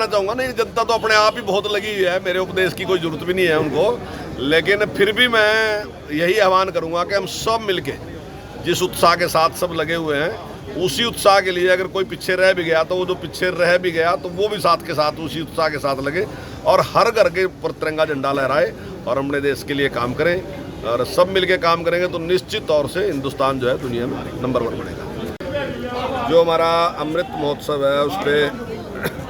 कहना चाहूँगा, नहीं जनता तो अपने आप ही बहुत लगी हुई है, मेरे उपदेश की कोई ज़रूरत भी नहीं है उनको, लेकिन फिर भी मैं यही आह्वान करूँगा कि हम सब मिलके जिस उत्साह के साथ सब लगे हुए हैं, उसी उत्साह के लिए अगर कोई पीछे रह भी गया तो वो जो पीछे रह भी गया तो वो भी साथ के साथ उसी उत्साह के साथ लगे और हर घर के ऊपर तिरंगा झंडा लहराए और अपने देश के लिए काम करें। और सब मिलके काम करेंगे तो निश्चित तौर से हिंदुस्तान जो है दुनिया में नंबर 1 बनेगा। जो हमारा अमृत महोत्सव है उस पर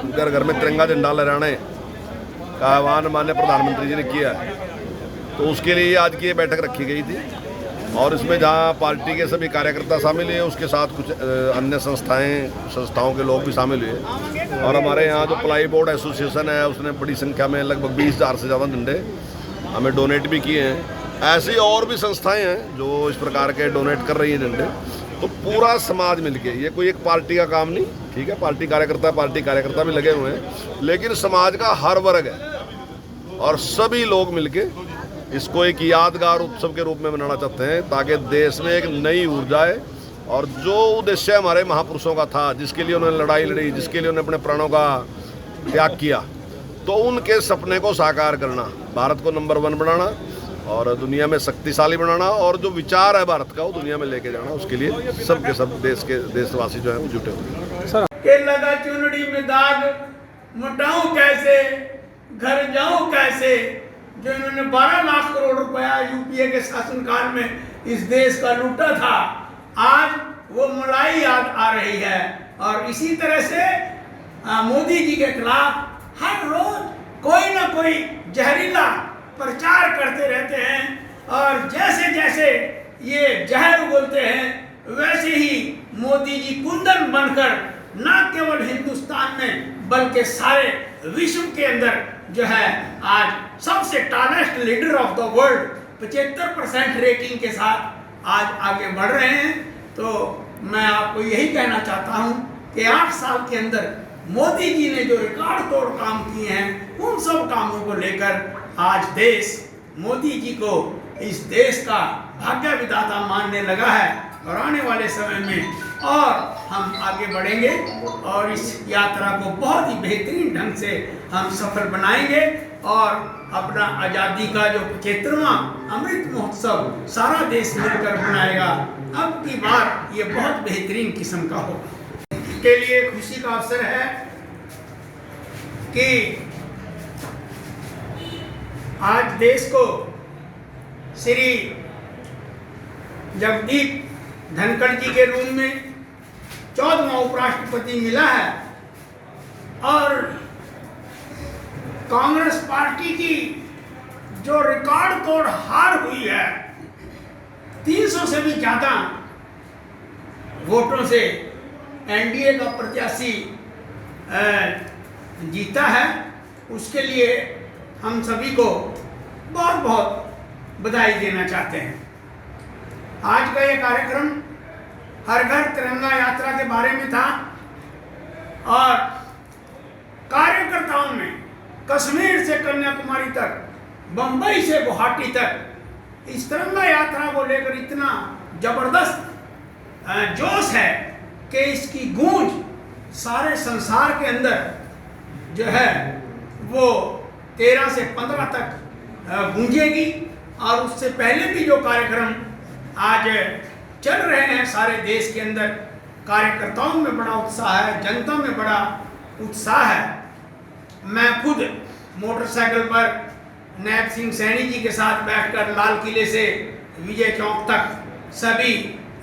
घर घर में तिरंगा झंडा लहराने का आह्वान माननीय प्रधानमंत्री जी ने किया है, तो उसके लिए आज की ये बैठक रखी गई थी और इसमें जहां पार्टी के सभी कार्यकर्ता शामिल हुए, उसके साथ कुछ अन्य संस्थाओं के लोग भी शामिल हुए और हमारे यहाँ जो प्लाई बोर्ड एसोसिएशन है उसने बड़ी संख्या में लगभग 20,000 से ज़्यादा झंडे हमें डोनेट भी किए हैं। ऐसी और भी संस्थाएं हैं जो इस प्रकार के डोनेट कर रही हैं झंडे। तो पूरा समाज मिलके, ये कोई एक पार्टी का काम नहीं, ठीक है, पार्टी कार्यकर्ता भी लगे हुए हैं, लेकिन समाज का हर वर्ग है और सभी लोग मिलके इसको एक यादगार उत्सव के रूप में मनाना चाहते हैं ताकि देश में एक नई ऊर्जा आए और जो उद्देश्य हमारे महापुरुषों का था, जिसके लिए उन्होंने लड़ाई लड़ी, जिसके लिए उन्होंने अपने प्राणों का त्याग किया, तो उनके सपने को साकार करना, भारत को नंबर 1 बनाना और दुनिया में शक्तिशाली बनाना और जो विचार है भारत का वो दुनिया में लेके जाना, उसके लिए सब के सब देशवासी जो है वो जुटे हुए हैं। लगा चुनड़ी में दाग, मोटाऊं कैसे, घर जाऊं कैसे, जो इन्होंने 12 लाख करोड़ रुपया यूपीए के शासनकाल में इस देश का लूटा था, आज वो मलाई याद आ रही है। और इसी तरह से मोदी जी के खिलाफ हर रोज कोई ना कोई जहरीला प्रचार करते रहते हैं और जैसे जैसे ये जहर उगलते हैं वैसे ही मोदी जी कुंदन बनकर न केवल हिंदुस्तान में बल्कि सारे विश्व के अंदर जो है आज सबसे tallest leader of the world 75% rating के साथ आज आगे बढ़ रहे हैं। तो मैं आपको यही कहना चाहता हूं कि 8 साल के अंदर मोदी जी ने जो रिकॉर्ड तोड़ काम किए हैं, उन सब कामों को लेकर आज देश मोदी जी को इस देश का भाग्य विधाता मानने लगा है और आने वाले समय में और हम आगे बढ़ेंगे और इस यात्रा को बहुत ही बेहतरीन ढंग से हम सफल बनाएंगे और अपना आज़ादी का जो 75वां अमृत महोत्सव सारा देश मिलकर मनाएगा। अब की बार ये बहुत बेहतरीन किस्म का होगा। के लिए खुशी का अवसर है कि आज देश को श्री जगदीप धनखड़ जी के रूप में 14वां उपराष्ट्रपति मिला है और कांग्रेस पार्टी की जो रिकॉर्ड तोड़ हार हुई है, 300 से भी ज्यादा वोटों से एनडीए का प्रत्याशी जीता है, उसके लिए हम सभी को बहुत बहुत बधाई देना चाहते हैं। आज का ये कार्यक्रम हर घर तिरंगा यात्रा के बारे में था और कार्यकर्ताओं में कश्मीर से कन्याकुमारी तक, बंबई से गुवाहाटी तक इस तिरंगा यात्रा को लेकर इतना जबरदस्त जोश है कि इसकी गूंज सारे संसार के अंदर जो है वो 13 से 15 तक गूंजेगी और उससे पहले भी जो कार्यक्रम आज चल रहे हैं सारे देश के अंदर, कार्यकर्ताओं में बड़ा उत्साह है, जनता में बड़ा उत्साह है। मैं खुद मोटरसाइकिल पर नायब सिंह सैनी जी के साथ बैठकर लाल किले से विजय चौक तक सभी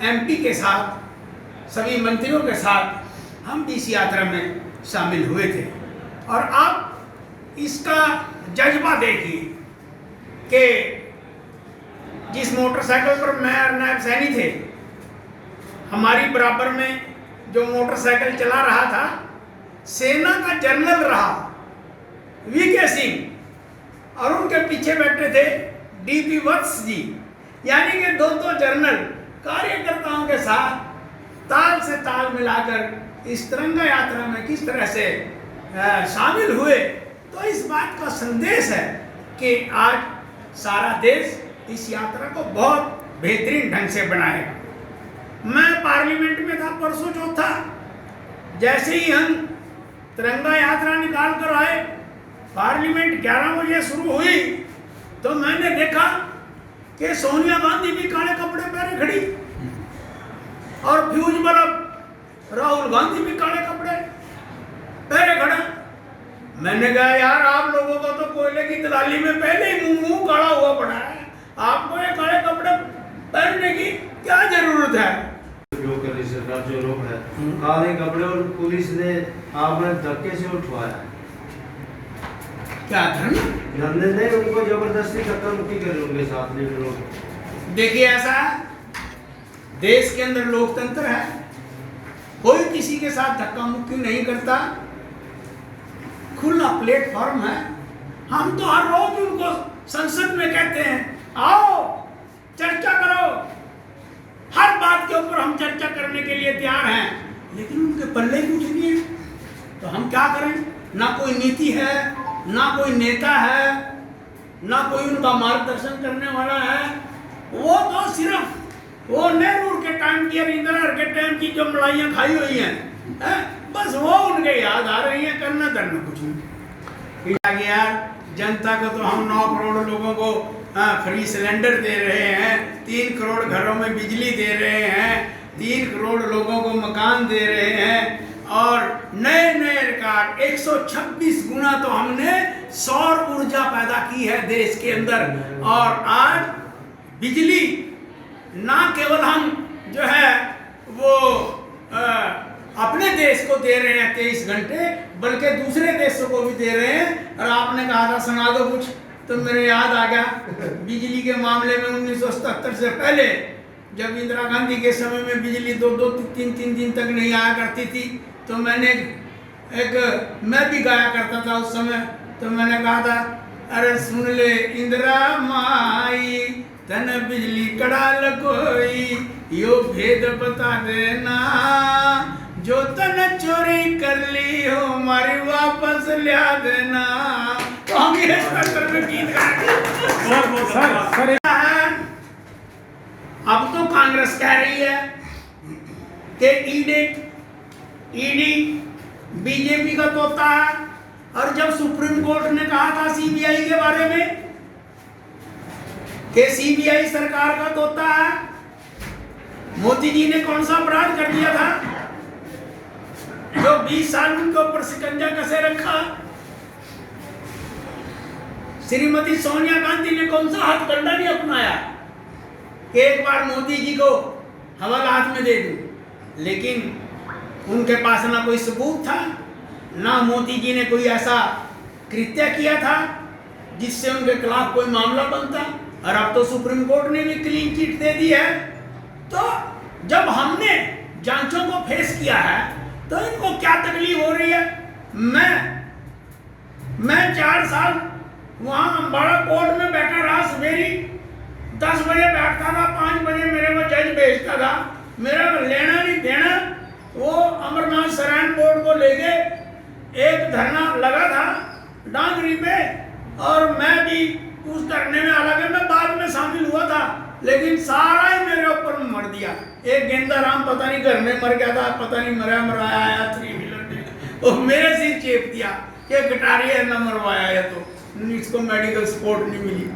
एमपी के साथ, सभी मंत्रियों के साथ हम भी इस यात्रा में शामिल हुए थे और आप इसका जज्बा देखिए कि जिस मोटरसाइकिल पर मैं और नायब सैनी थे, हमारी बराबर में जो मोटरसाइकिल चला रहा था सेना का जनरल रहा वीके सिंह और उनके पीछे बैठे थे डीपी वत्स जी, यानी कि दो जनरल कार्यकर्ताओं के साथ ताल से ताल मिलाकर इस तिरंगा यात्रा में किस तरह से शामिल हुए। तो इस बात का संदेश है कि आज सारा देश इस यात्रा को बहुत बेहतरीन ढंग से बनाएगा। मैं पार्लियामेंट में था परसों चौथा, जैसे ही हम तिरंगा यात्रा निकाल कर आए। पार्लियामेंट 11 बजे शुरू हुई तो मैंने देखा कि सोनिया गांधी भी काले कपड़े पहने खड़ी और फ्यूज बल्ब राहुल गांधी भी काले कपड़े पहने खड़ा। मैंने कहा यार आप लोगों को तो कोयले की दलाली में पहले ही मुंह काला हुआ पड़ा है, आपको ये काले कपड़े पहनने की क्या जरूरत है। सरकार जो रोक है काले कपड़े और पुलिस ने आपने धक्के से उठवाया। क्या धरने ने उनको जबरदस्ती धक्का मुक्की कर उनके साथ लोग। देखिए ऐसा देश के अंदर लोकतंत्र है, कोई किसी के साथ धक्का मुक्की नहीं करता, खुला प्लेटफॉर्म है। हम तो हर रोज उनको संसद में कहते हैं आओ चर्चा करो, हर बात के ऊपर हम चर्चा करने के लिए तैयार हैं, लेकिन उनके पल्ले कुछ नहीं है। तो हम क्या करें? ना कोई नीति है, ना कोई नेता है, ना कोई उनका मार्गदर्शन करने वाला है। वो तो सिर्फ वो नेहरू के टाइम की और इंदिरा के टाइम की जो मलाइयाँ खाई हुई हैं, बस वो उनके याद आ रही हैं, करना धरना कुछ नहीं। यार जनता को तो हम 9 करोड़ लोगों को फ्री सिलेंडर दे रहे हैं, 3 करोड़ घरों में बिजली दे रहे हैं, 3 करोड़ लोगों को मकान दे रहे हैं और नए नए रिकॉर्ड 126 गुना तो हमने सौर ऊर्जा पैदा की है देश के अंदर। और आज बिजली ना केवल हम जो है वो अपने देश को दे रहे हैं 23 घंटे, बल्कि दूसरे देशों को भी दे रहे हैं। और आपने कहा था सुना दो कुछ, तो मेरे याद आ गया बिजली के मामले में 1977 से पहले जब इंदिरा गांधी के समय में बिजली 2-2, 3-3 दिन तक नहीं आया करती थी, तो मैंने मैं भी गाया करता था उस समय। तो मैंने कहा था अरे सुन ले इंदिरा माई तन बिजली कड़ा लगोई, यो भेद बता देना जो तन चोरी कर ली हो मारी वापस लिया देना। तो हम ये गीत अब तो कांग्रेस कह रही है कि ईडी बीजेपी का तोता है। और जब सुप्रीम कोर्ट ने कहा था सीबीआई के बारे में कि सीबीआई सरकार का तोता है, मोदी जी ने कौन सा अपराध कर दिया था जो 20 साल उनके ऊपर शिकंजा कसे रखा? श्रीमती सोनिया गांधी ने कौन सा हथकंडा नहीं अपनाया कि एक बार मोदी जी को हवाला हाथ में दे दूं? लेकिन उनके पास ना कोई सबूत था, ना मोदी जी ने कोई ऐसा कृत्य किया था जिससे उनके खिलाफ कोई मामला बनता। और अब तो सुप्रीम कोर्ट ने भी क्लीन चिट दे दी है। तो जब हमने जांचों को फेस किया है तो इनको क्या तकलीफ हो रही है? मैं 4 साल वहां अम्बाड़ा कोर्ट में बैठा रहा। सवेरी 10 बजे बैठता था, 5 बजे मेरे को जज भेजता था। मेरा लेना नहीं देना, वो अमरनाथ शराइन बोर्ड को लेके एक धरना लगा था डांगरी पे, और मैं भी उस धरने में, हालांकि मैं बाद में शामिल हुआ था, लेकिन सारा ही मेरे ऊपर मर दिया। एक गेंदा राम पता नहीं घर में मर गया था, पता नहीं मराया आया 3 व्हीलर और मेरे सिर चेप दिया कि कटारिया न मरवाया है, तो इसको मेडिकल सपोर्ट नहीं मिली।